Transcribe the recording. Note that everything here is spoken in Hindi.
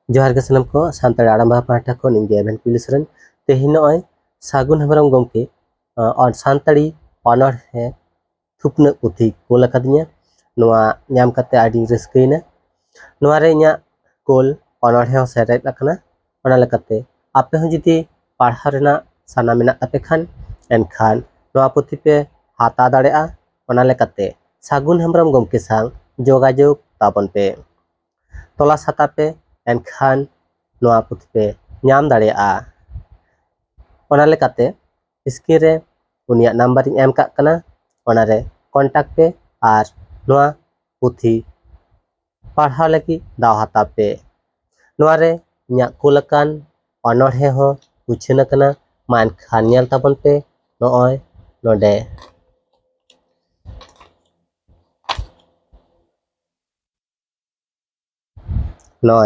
जोहार के सनम को सानताड़ी आड़ाम पाहटा को इंगे एभेन पुलिसरन तेहिन नय सागुन हेमब्रम गमके और सानताड़ी ऑनर है थुपन पुथी कोल अकादिया नोआ ᱧᱟᱢ कते आडी रस्कैना नोआ रे इᱧᱟ कोल ऑनर है सेरेट अकना ओना लेकाते आपे हूं जुदी पढ़ा रेना साना मेना तापे खान एनखान नोआ पुथी पे हाता दाड़ेआ ओना लेकाते सागुन हेमब्रम गमके सांग जोगाजोग ताबन पे तलाश हाता पे एनखान नोआ पुथी पे ᱧᱟᱢ दाड़ेआ ओना लेकाते स्क्रीन रे उनिया नंबर इन एम काक कना ओना रे कांटेक्ट पे आर नोआ पुथी पढ़ा लगी दाव हाता पे नोआ रे इᱧा कुलकान ऑनरहे हो उछन कना मा एनखान नेल ताबन पे नोय नोडे नोय